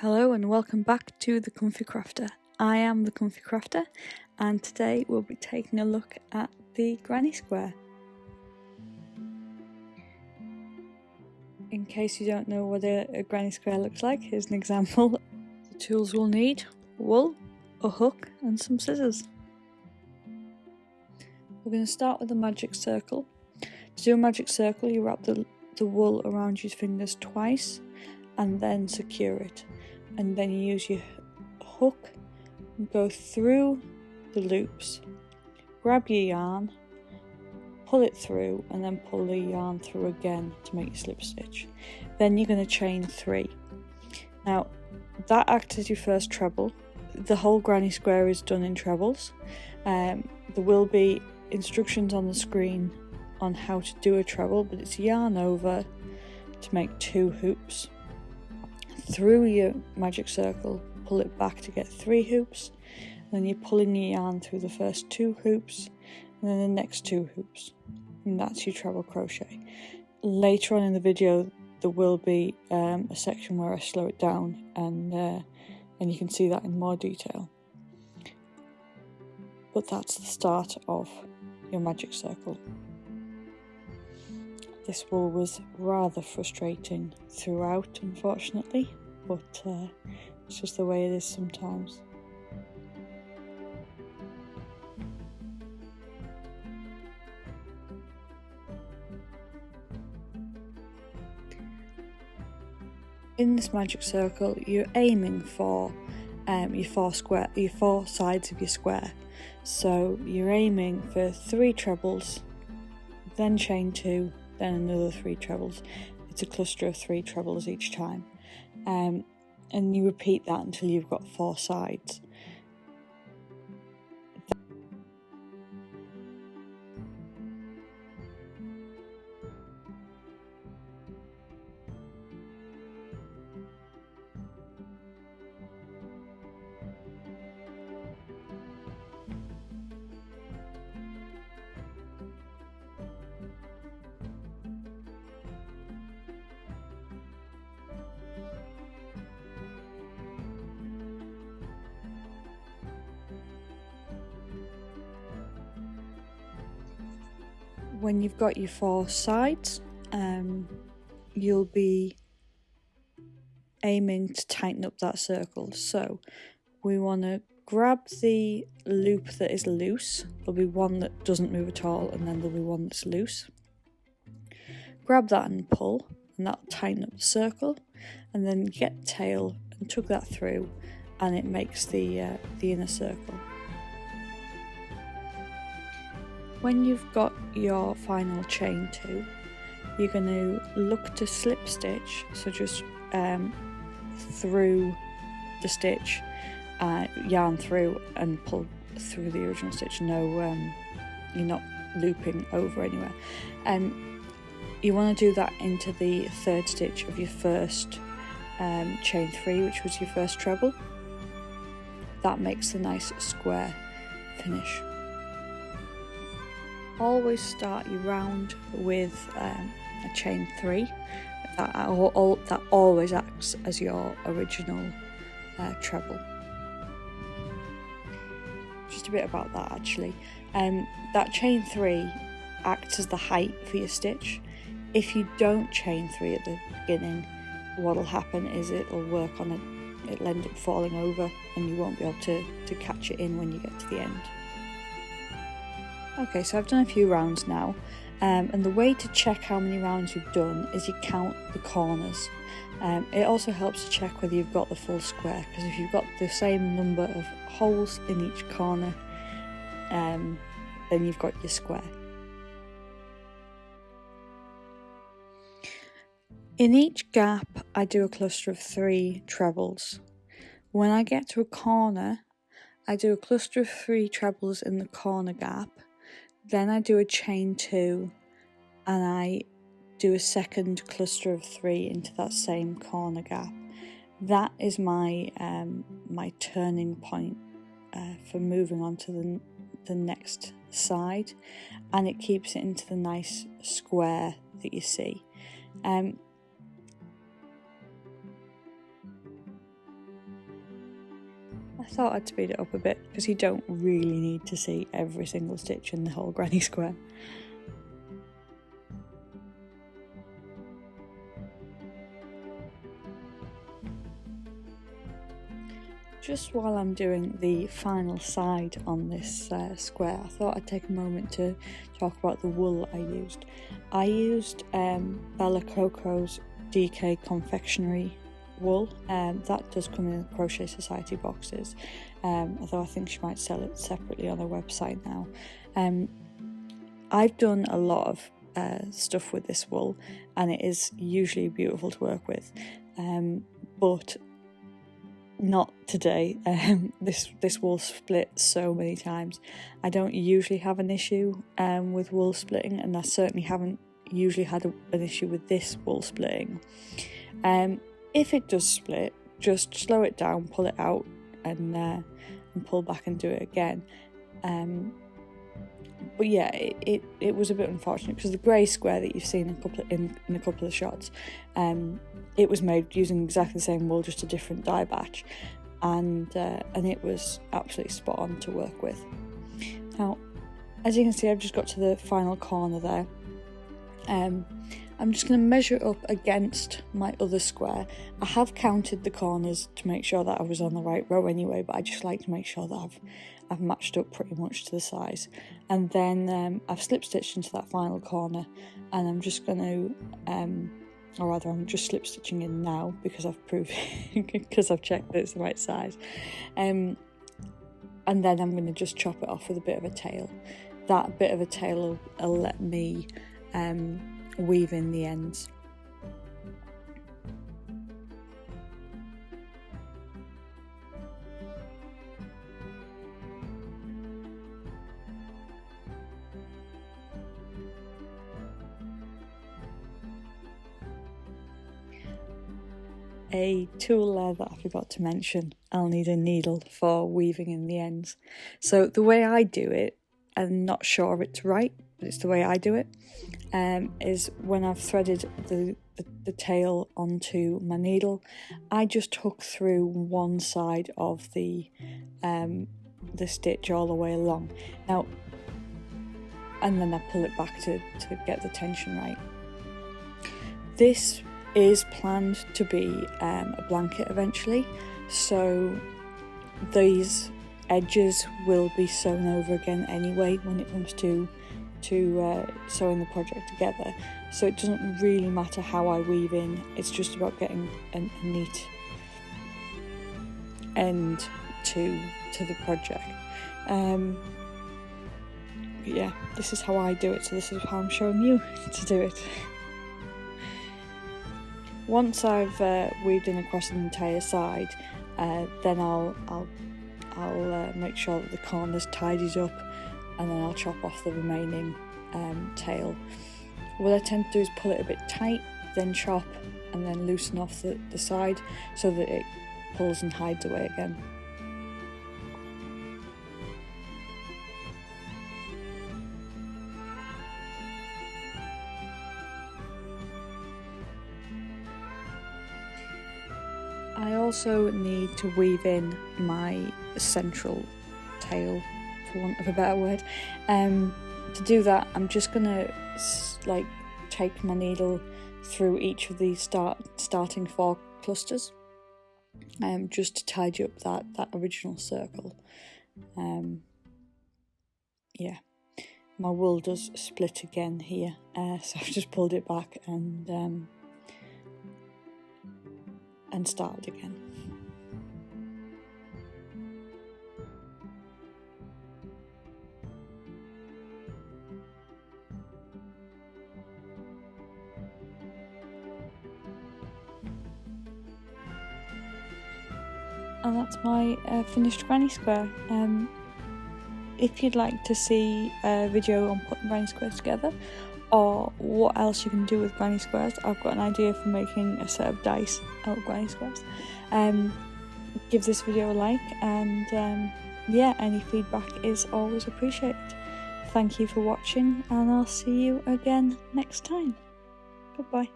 Hello and welcome back to The Comfy Crafter. I am The Comfy Crafter and today we'll be taking a look at the granny square. In case you don't know what a granny square looks like, here's an example. The tools we'll need: wool, a hook and some scissors. We're going to start with a magic circle. To do a magic circle, you wrap the wool around your fingers twice and then secure it. And then you use your hook and go through the loops, grab your yarn, pull it through and then pull the yarn through again to make your slip stitch. Then you're going to chain 3. Now that acts as your first treble. The whole granny square is done in trebles. There will be instructions on the screen on how to do a treble, but it's yarn over to make 2 hoops. Through your magic circle, pull it back to get 3 hoops, and then you're pulling your yarn through the first 2 hoops and then the next 2 hoops, and that's your treble crochet. Later on in the video there will be a section where I slow it down and you can see that in more detail, but that's the start of your magic circle. This wool was rather frustrating throughout, unfortunately, but it's just the way it is sometimes. In this magic circle, you're aiming for your 4 sides of your square. So you're aiming for 3 trebles, then chain 2, then another 3 trebles. It's a cluster of 3 trebles each time, and you repeat that until you've got 4 sides. When you've got your 4 sides, you'll be aiming to tighten up that circle. So we want to grab the loop that is loose. There'll be one that doesn't move at all, and then there'll be one that's loose. Grab that and pull, and that'll tighten up the circle, and then get the tail and tug that through, and it makes the inner circle. When you've got your final chain 2, you're going to look to slip stitch, so just through the stitch, yarn through and pull through the original stitch. No, you're not looping over anywhere. You want to do that into the 3rd stitch of your first chain 3, which was your first treble. That makes a nice square finish. Always start your round with a chain 3. That always acts as your original treble. Just a bit about that actually. That chain 3 acts as the height for your stitch. If you don't chain 3 at the beginning, what'll happen is it'll end up falling over and you won't be able to catch it in when you get to the end. Okay, so I've done a few rounds now, and the way to check how many rounds you've done is you count the corners. It also helps to check whether you've got the full square, because if you've got the same number of holes in each corner, then you've got your square. In each gap, I do a cluster of 3 trebles. When I get to a corner, I do a cluster of 3 trebles in the corner gap. Then I do a chain 2 and I do a second cluster of 3 into that same corner gap. That is my my turning point for moving on to the next side, and it keeps it into the nice square that you see. thought I'd speed it up a bit because you don't really need to see every single stitch in the whole granny square. Just while I'm doing the final side on this square, I thought I'd take a moment to talk about the wool I used. I used Bella Coco's DK confectionery wool. That does come in Crochet Society boxes, although I think she might sell it separately on her website now. I've done a lot of stuff with this wool, and it is usually beautiful to work with, but not today. This wool split so many times. I don't usually have an issue with wool splitting, and I certainly haven't usually had an issue with this wool splitting. If it does split, just slow it down, pull it out, and pull back and do it again. But yeah, it was a bit unfortunate because the grey square that you've seen in a couple of shots, it was made using exactly the same wool, just a different dye batch, and it was absolutely spot on to work with. Now, as you can see, I've just got to the final corner there. I'm just going to measure up against my other square. I have counted the corners to make sure that I was on the right row anyway, but I just like to make sure that I've matched up pretty much to the size. And then I've slip stitched into that final corner, and I'm just going to, or rather I'm just slip stitching in now because I've proved, because I've checked that it's the right size. And then I'm going to just chop it off with a bit of a tail. That bit of a tail will let me weave in the ends. A tool there that I forgot to mention, I'll need a needle for weaving in the ends. So the way I do it, I'm not sure it's right, but it's the way I do it, is when I've threaded the tail onto my needle, I just hook through one side of the stitch all the way along. Now, and then I pull it back to get the tension right. This is planned to be a blanket eventually, so these edges will be sewn over again anyway when it comes to sewing the project together, so it doesn't really matter how I weave in. It's just about getting a neat end to the project. But yeah, this is how I do it, so this is how I'm showing you to do it. Once I've weaved in across the entire side, then I'll make sure that the corners tidied up, and then I'll chop off the remaining tail. What I tend to do is pull it a bit tight, then chop, and then loosen off the side so that it pulls and hides away again. I also need to weave in my central tail, for want of a better word. To do that, I'm just gonna take my needle through each of the starting 4 clusters, just to tidy up that original circle. Yeah, my wool does split again here, so I've just pulled it back and started again. And that's my finished granny square. If you'd like to see a video on putting granny squares together, or what else you can do with granny squares, I've got an idea for making a set of dice out of granny squares. Give this video a like, and yeah, any feedback is always appreciated. Thank you for watching, and I'll see you again next time. Goodbye.